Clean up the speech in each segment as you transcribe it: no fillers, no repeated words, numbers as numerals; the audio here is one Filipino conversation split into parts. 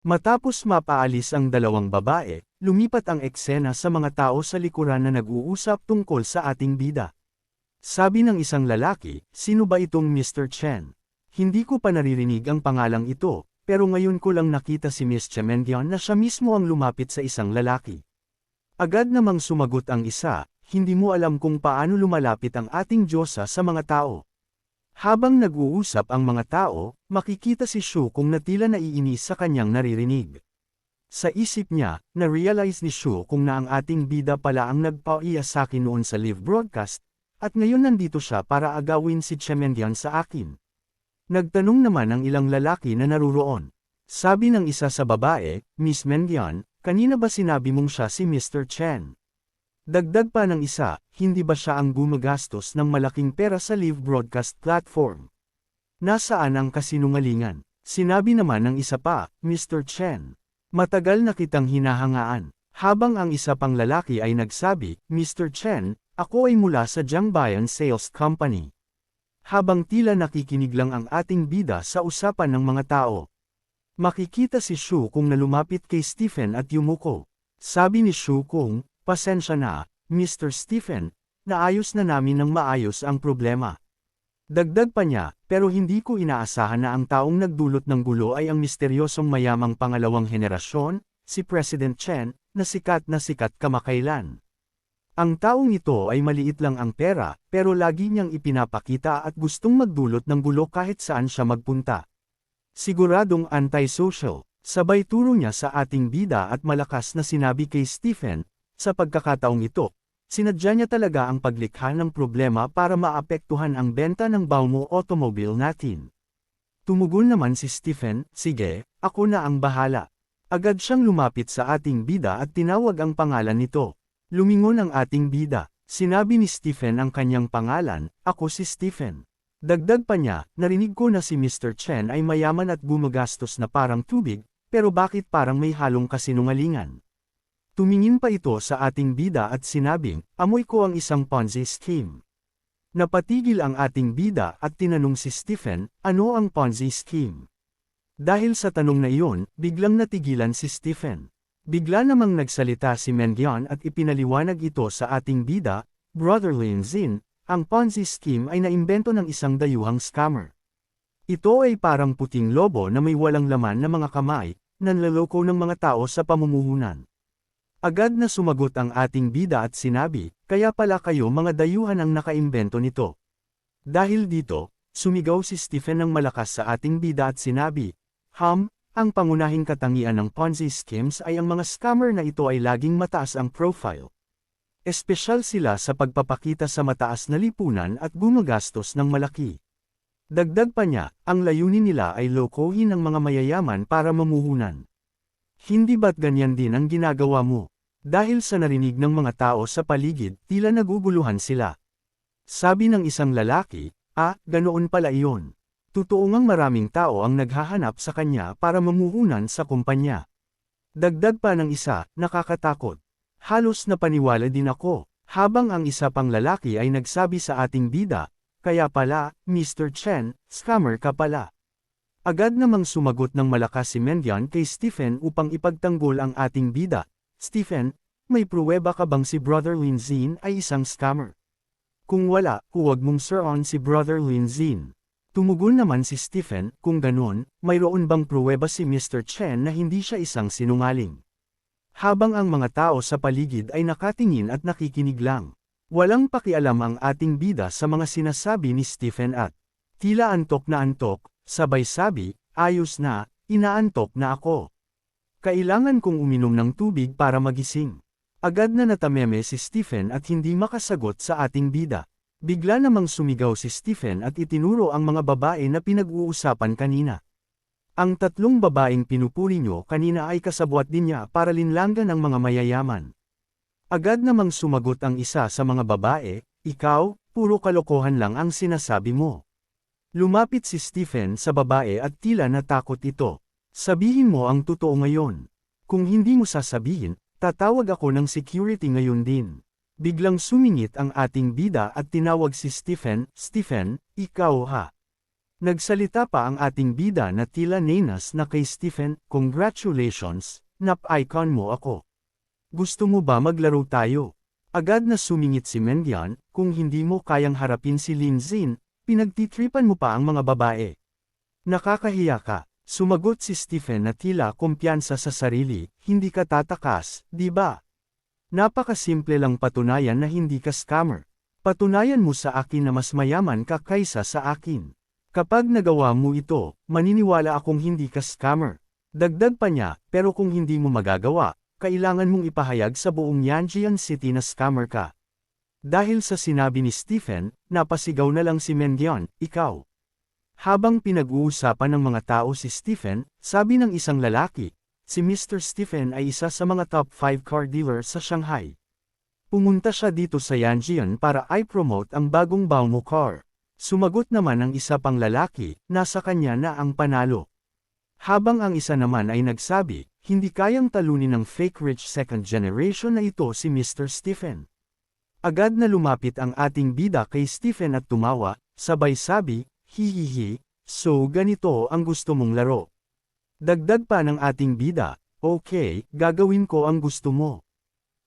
Matapos mapaalis ang dalawang babae, lumipat ang eksena sa mga tao sa likuran na nag-uusap tungkol sa ating bida. Sabi ng isang lalaki, "Sino ba itong Mr. Chen? Hindi ko pa naririnig ang pangalang ito, pero ngayon ko lang nakita si Miss Chemengyon na siya mismo ang lumapit sa isang lalaki." Agad namang sumagot ang isa, "Hindi mo alam kung paano lumalapit ang ating Diyosa sa mga tao." Habang nag-uusap ang mga tao, makikita si Shu kung na tila naiinis sa kanyang naririnig. Sa isip niya, na-realize ni Shu kung na ang ating bida pala ang nagpaiya sa akin noon sa live broadcast, at ngayon nandito siya para agawin si Chemengyon sa akin. Nagtanong naman ang ilang lalaki na naruroon. Sabi ng isa sa babae, "Miss Mengyon, kanina ba sinabi mong siya si Mr. Chen?" Dagdag pa ng isa, "Hindi ba siya ang gumagastos ng malaking pera sa live broadcast platform? Nasaan ang kasinungalingan?" Sinabi naman ng isa pa, "Mr. Chen, matagal na kitang hinahangaan." Habang ang isa pang lalaki ay nagsabi, "Mr. Chen, ako ay mula sa Jiangbayan Sales Company." Habang tila nakikinig lang ang ating bida sa usapan ng mga tao, makikita si Shu kung na lumapit kay Stephen at yumuko. Sabi ni Shu kung, "Pasensya na, Mr. Stephen, naayos na namin ng maayos ang problema." Dagdag pa niya, "Pero hindi ko inaasahan na ang taong nagdulot ng gulo ay ang misteryosong mayamang pangalawang henerasyon, si President Chen, na sikat kamakailan. Ang taong ito ay maliit lang ang pera, pero lagi niyang ipinapakita at gustong magdulot ng gulo kahit saan siya magpunta. Siguradong anti-social." Sabay turo niya sa ating bida at malakas na sinabi kay Stephen, "Sa pagkakataong ito, sinadya niya talaga ang paglikha ng problema para maapektuhan ang benta ng Baomo automobile natin." Tumugon naman si Stephen, "Sige, ako na ang bahala." Agad siyang lumapit sa ating bida at tinawag ang pangalan nito. Lumingon ang ating bida. Sinabi ni Stephen ang kanyang pangalan, "Ako si Stephen." Dagdag pa niya, "Narinig ko na si Mr. Chen ay mayaman at gumagastos na parang tubig, pero bakit parang may halong kasinungalingan?" Tumingin pa ito sa ating bida at sinabing, "Amoy ko ang isang Ponzi scheme." Napatigil ang ating bida at tinanong si Stephen, "Ano ang Ponzi scheme?" Dahil sa tanong na iyon, biglang natigilan si Stephen. Bigla namang nagsalita si Mengyon at ipinaliwanag ito sa ating bida, "Brother Lin Zin, ang Ponzi scheme ay naimbento ng isang dayuhang scammer. Ito ay parang puting lobo na may walang laman na mga kamay, nanloloko ng mga tao sa pamumuhunan." Agad na sumagot ang ating bida at sinabi, "Kaya pala kayo mga dayuhan ang nakaimbento nito." Dahil dito, sumigaw si Stephen ng malakas sa ating bida at sinabi, Ang pangunahing katangian ng Ponzi schemes ay ang mga scammer na ito ay laging mataas ang profile. Espesyal sila sa pagpapakita sa mataas na lipunan at gumagastos ng malaki. Dagdag pa niya, ang layunin nila ay lokohin ang mga mayayaman para mamuhunan. Hindi ba't ganyan din ang ginagawa mo? Dahil sa narinig ng mga tao sa paligid, tila naguguluhan sila. Sabi ng isang lalaki, ganoon pala iyon. Totoo ngang maraming tao ang naghahanap sa kanya para mamuhunan sa kumpanya. Dagdag pa ng isa, nakakatakot. Halos napaniwala din ako, habang ang isa pang lalaki ay nagsabi sa ating bida, "Kaya pala, Mr. Chen, scammer ka pala." Agad namang sumagot ng malakas si Mengyon kay Stephen upang ipagtanggol ang ating bida, "Stephen, may pruweba ka bang si Brother Lin Zin ay isang scammer? Kung wala, huwag mong sir-on si Brother Lin Zin." Tumugon naman si Stephen, "Kung ganon, mayroon bang pruweba si Mr. Chen na hindi siya isang sinungaling?" Habang ang mga tao sa paligid ay nakatingin at nakikinig lang. Walang pakialam ang ating bida sa mga sinasabi ni Stephen at tila antok na antok, sabay sabi, "Ayos na, inaantok na ako. Kailangan kong uminom ng tubig para magising." Agad na natameme si Stephen at hindi makasagot sa ating bida. Bigla namang sumigaw si Stephen at itinuro ang mga babae na pinag-uusapan kanina. "Ang tatlong babaeng pinupuri nyo kanina ay kasabwat din niya para linlanggan ng mga mayayaman." Agad namang sumagot ang isa sa mga babae, "Ikaw, puro kalokohan lang ang sinasabi mo." Lumapit si Stephen sa babae at tila natakot ito. "Sabihin mo ang totoo ngayon. Kung hindi mo sasabihin, tatawag ako ng security ngayon din." Biglang sumingit ang ating bida at tinawag si Stephen, "Stephen, ikaw ha? Nagsalita pa ang ating bida na tila nenas na kay Stephen, "Congratulations, nap-icon mo ako. Gusto mo ba maglaro tayo?" Agad na sumingit si Mengyan, "Kung hindi mo kayang harapin si Lin Xin, pinagtitripan mo pa ang mga babae. Nakakahiya ka." Sumagot si Stephen na tila kumpiyansa sa sarili, "Hindi ka tatakas, di ba? Napakasimple lang patunayan na hindi ka scammer. Patunayan mo sa akin na mas mayaman ka kaysa sa akin. Kapag nagawa mo ito, maniniwala akong hindi ka scammer." Dagdag pa niya, "Pero kung hindi mo magagawa, kailangan mong ipahayag sa buong Yanjian City na scammer ka." Dahil sa sinabi ni Stephen, napasigaw na lang si Mengyan, "Ikaw." Habang pinag-uusapan ng mga tao si Stephen, sabi ng isang lalaki, si Mr. Stephen ay isa sa mga top 5 car dealer sa Shanghai. Pumunta siya dito sa Yanjian para i-promote ang bagong Baomo car. Sumagot naman ang isa pang lalaki, nasa kanya na ang panalo. Habang ang isa naman ay nagsabi, hindi kayang talunin ng fake rich second generation na ito si Mr. Stephen. Agad na lumapit ang ating bida kay Stephen at tumawa, sabay sabi, "Hihihi, so ganito ang gusto mong laro." Dagdag pa ng ating bida, "Okay, gagawin ko ang gusto mo.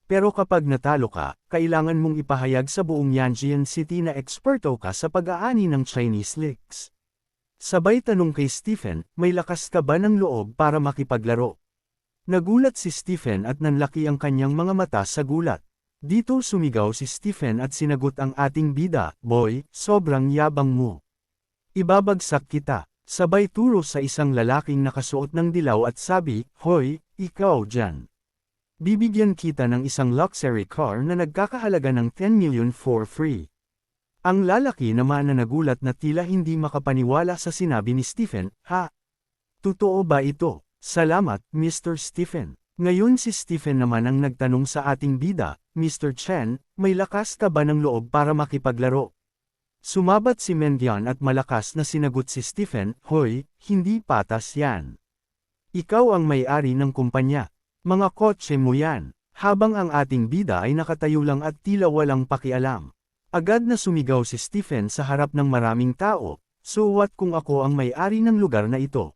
Pero kapag natalo ka, kailangan mong ipahayag sa buong Yanjian City na eksperto ka sa pag-aani ng Chinese licks." Sabay tanong kay Stephen, "May lakas ka ba ng loob para makipaglaro?" Nagulat si Stephen at nanlaki ang kanyang mga mata sa gulat. Dito sumigaw si Stephen at sinagot ang ating bida, "Boy, sobrang yabang mo. Ibabagsak kita." Sabay turo sa isang lalaking nakasuot ng dilaw at sabi, "Hoy, ikaw dyan. Bibigyan kita ng isang luxury car na nagkakahalaga ng 10 million for free." Ang lalaki naman na nagulat na tila hindi makapaniwala sa sinabi ni Stephen, "Ha? Totoo ba ito? Salamat, Mr. Stephen." Ngayon si Stephen naman ang nagtanong sa ating bida, "Mr. Chen, may lakas ka ba ng loob para makipaglaro?" Sumabat si Mengyan at malakas na sinagot si Stephen, "Hoy, hindi patas yan. Ikaw ang may-ari ng kumpanya. Mga kotse mo yan." Habang ang ating bida ay nakatayo lang at tila walang pakialam. Agad na sumigaw si Stephen sa harap ng maraming tao, "So what kung ako ang may-ari ng lugar na ito?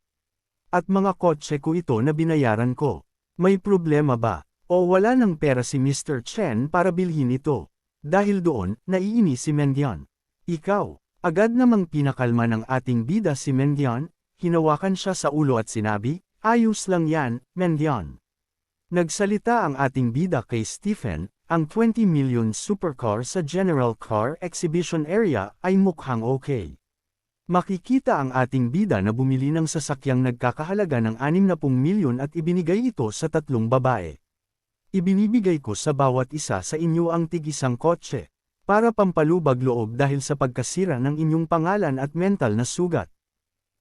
At mga kotse ko ito na binayaran ko. May problema ba? O wala ng pera si Mr. Chen para bilhin ito?" Dahil doon, naiinis si Mengyan. "Ikaw." Agad namang pinakalma ng ating bida si Mengyan, hinawakan siya sa ulo at sinabi, "Ayos lang yan, Mengyan." Nagsalita ang ating bida kay Stephen, "Ang 20 million supercar sa General Car Exhibition Area ay mukhang okay. Makikita ang ating bida na bumili ng sasakyang nagkakahalaga ng 60 milyon at ibinigay ito sa 3 babae. Ibinibigay ko sa bawat isa sa inyo ang tig-isang kotse, para pampalubag loob dahil sa pagkasira ng inyong pangalan at mental na sugat."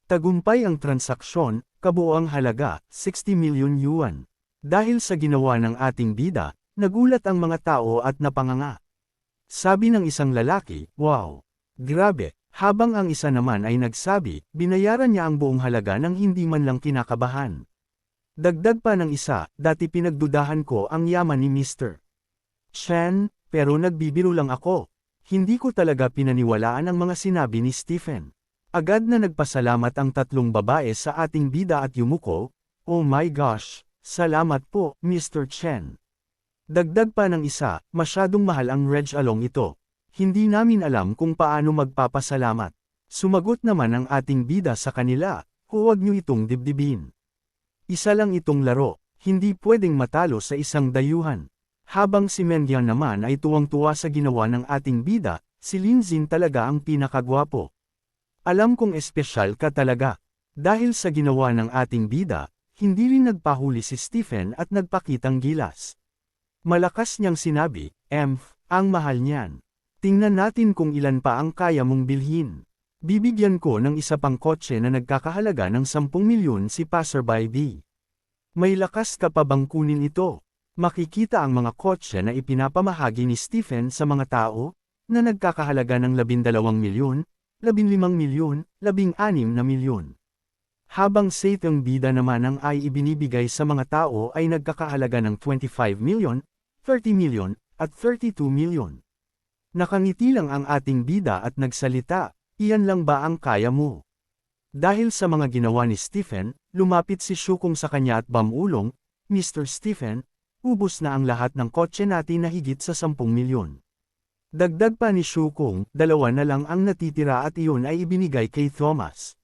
Tagumpay ang transaksyon, kabuoang halaga, 60 milyon yuan. Dahil sa ginawa ng ating bida, nagulat ang mga tao at napanganga. Sabi ng isang lalaki, "Wow! Grabe!" Habang ang isa naman ay nagsabi, binayaran niya ang buong halaga nang hindi man lang kinakabahan. Dagdag pa ng isa, "Dati pinagdudahan ko ang yaman ni Mr. Chen, pero nagbibiro lang ako. Hindi ko talaga pinaniwalaan ang mga sinabi ni Stephen." Agad na nagpasalamat ang 3 babae sa ating bida at yumuko, "Oh my gosh, salamat po, Mr. Chen." Dagdag pa ng isa, "Masyadong mahal ang Reg Along ito. Hindi namin alam kung paano magpapasalamat." Sumagot naman ang ating bida sa kanila, "Huwag niyo itong dibdibin. Isa lang itong laro, hindi pwedeng matalo sa isang dayuhan." Habang si Mengyan naman ay tuwang-tuwa sa ginawa ng ating bida, "Si Lin Xin talaga ang pinakagwapo. Alam kong espesyal ka talaga." Dahil sa ginawa ng ating bida, hindi rin nagpahuli si Stephen at nagpakitang gilas. Malakas niyang sinabi, ang mahal niyan. Tingnan natin kung ilan pa ang kaya mong bilhin. Bibigyan ko ng isa pang kotse na nagkakahalaga ng 10 milyon si Passerby B. May lakas ka pa bang kunin ito?" Makikita ang mga kotse na ipinapamahagi ni Stephen sa mga tao, na nagkakahalaga ng 12 milyon, 15 milyon, 16 na milyon. Habang sa itong bida naman ang ay ibinibigay sa mga tao ay nagkakahalaga ng 25 milyon, 30 milyon, at 32 milyon. Nakangiti lang ang ating bida at nagsalita, "Iyan lang ba ang kaya mo? Dahil sa mga ginawa ni Stephen, lumapit si Shukong sa kanya at bamulong, Mr. Stephen, ubos na ang lahat ng kotse natin na higit sa 10 milyon. Dagdag pa ni Shukong, 2 na lang ang natitira at iyon ay ibinigay kay Thomas.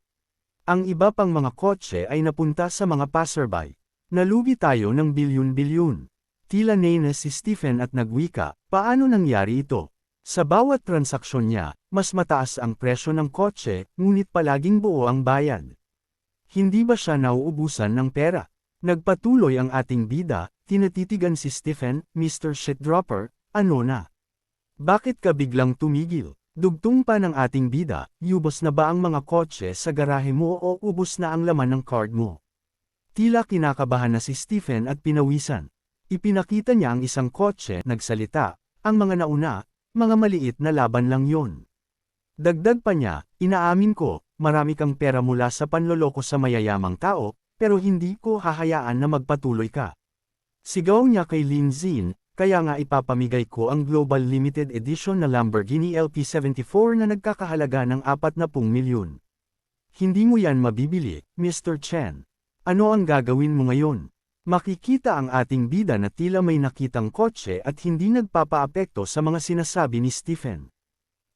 Ang iba pang mga kotse ay napunta sa mga passerby. Nalugi tayo ng bilyon-bilyon. Tila nena si Stephen at nagwika, paano nangyari ito? Sa bawat transaksyon niya, mas mataas ang presyo ng kotse, ngunit palaging buo ang bayad. Hindi ba siya nauubusan ng pera? Nagpatuloy ang ating bida, tinatitigan si Stephen, Mr. Shitdropper, ano na? Bakit ka biglang tumigil? Dugtong pa ng ating bida, ubos na ba ang mga kotse sa garahe mo o ubos na ang laman ng card mo? Tila kinakabahan na si Stephen at pinawisan. Ipinakita niya ang isang kotse, nagsalita, ang mga nauna, mga maliit na laban lang yon. Dagdag pa niya, inaamin ko, marami kang pera mula sa panloloko sa mayayamang tao, pero hindi ko hahayaan na magpatuloy ka. Sigaw niya kay Lin Zin, kaya nga ipapamigay ko ang Global Limited Edition na Lamborghini LP74 na nagkakahalaga ng 40 milyon. Hindi mo yan mabibili, Mr. Chen. Ano ang gagawin mo ngayon? Makikita ang ating bida na tila may nakitang kotse at hindi nagpapaapekto sa mga sinasabi ni Stephen.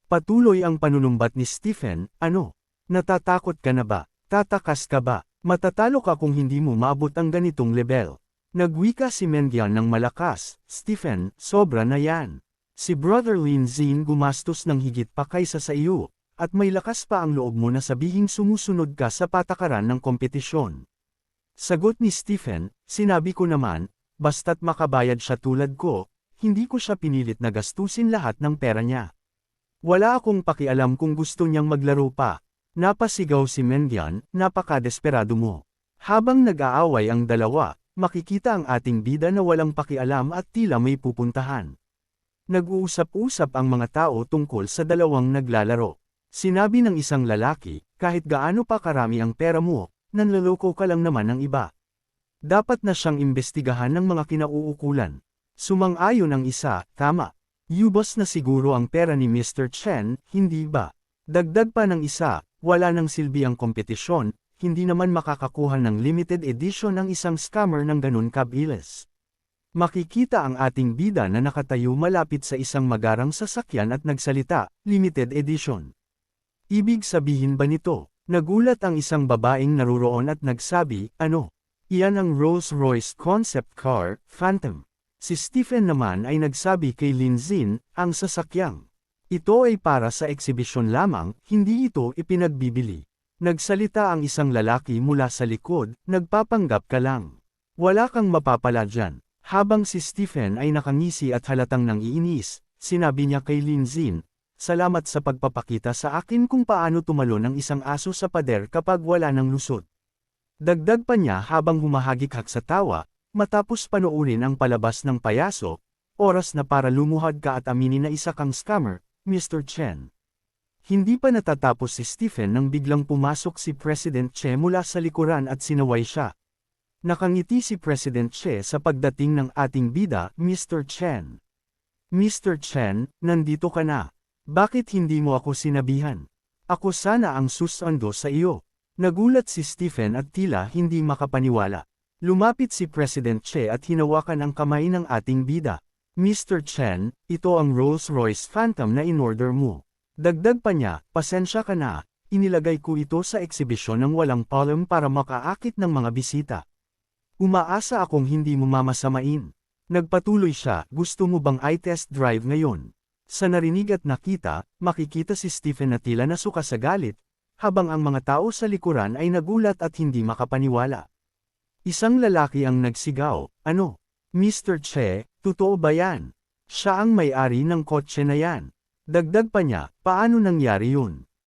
Patuloy ang panunumbat ni Stephen, ano? Natatakot ka na ba? Tatakas ka ba? Matatalo ka kung hindi mo maabot ang ganitong level. Nagwika si Mengyan ng malakas, Stephen, sobra na yan. Si Brother Lin Zin gumastos ng higit pa kaysa sa iyo, at may lakas pa ang loob mo na sabihing sumusunod ka sa patakaran ng kompetisyon. Sagot ni Stephen, sinabi ko naman, basta't makabayad siya tulad ko, hindi ko siya pinilit na gastusin lahat ng pera niya. Wala akong pakialam kung gusto niyang maglaro pa. Napasigaw si Mengyan, napakadesperado mo. Habang nag-aaway ang dalawa, makikita ang ating bida na walang pakialam at tila may pupuntahan. Nag-uusap-usap ang mga tao tungkol sa dalawang naglalaro. Sinabi ng isang lalaki, kahit gaano pa karami ang pera mo, nanloloko ka lang naman ng iba. Dapat na siyang imbestigahan ng mga kinauukulan. Sumang-ayon ang isa, tama. Ubos na siguro ang pera ni Mr. Chen, hindi ba? Dagdag pa ng isa, wala nang silbi ang kompetisyon, hindi naman makakakuha ng limited edition ang isang scammer ng ganun kabilis. Makikita ang ating bida na nakatayo malapit sa isang magarang sasakyan at nagsalita, limited edition. Ibig sabihin ba nito? Nagulat ang isang babaeng naruroon at nagsabi, ano? Iyan ang Rolls-Royce concept car, Phantom. Si Stephen naman ay nagsabi kay Lin Zin, ang sasakyang. Ito ay para sa eksibisyon lamang, hindi ito ipinagbibili. Nagsalita ang isang lalaki mula sa likod, nagpapanggap ka lang. Wala kang mapapala dyan. Habang si Stephen ay nakangisi at halatang nangiinis, sinabi niya kay Lin Zin, salamat sa pagpapakita sa akin kung paano tumalon ang isang aso sa pader kapag wala ng lusot. Dagdag pa niya habang humahagik-hak sa tawa, matapos panoorin ang palabas ng payaso, oras na para lumuhad ka at aminin na isa kang scammer, Mr. Chen. Hindi pa natatapos si Stephen nang biglang pumasok si President Che mula sa likuran at sinaway siya. Nakangiti si President Che sa pagdating ng ating bida, Mr. Chen. Mr. Chen, nandito ka na. Bakit hindi mo ako sinabihan? Ako sana ang susando sa iyo. Nagulat si Stephen at tila hindi makapaniwala. Lumapit si President Che at hinawakan ang kamay ng ating bida. Mr. Chen, ito ang Rolls-Royce Phantom na in-order mo. Dagdag pa niya, pasensya ka na, inilagay ko ito sa eksibisyon ng walang palm para makaakit ng mga bisita. Umaasa akong hindi mo mamasamain. Nagpatuloy siya, gusto mo bang i-test drive ngayon? Sa narinig at nakita, makikita si Stephen na tila nasuka sa galit, habang ang mga tao sa likuran ay nagulat at hindi makapaniwala. Isang lalaki ang nagsigaw, ano? Mr. Che, totoo ba yan? Siya ang may-ari ng kotse na yan. Dagdag pa niya, paano nangyari yun?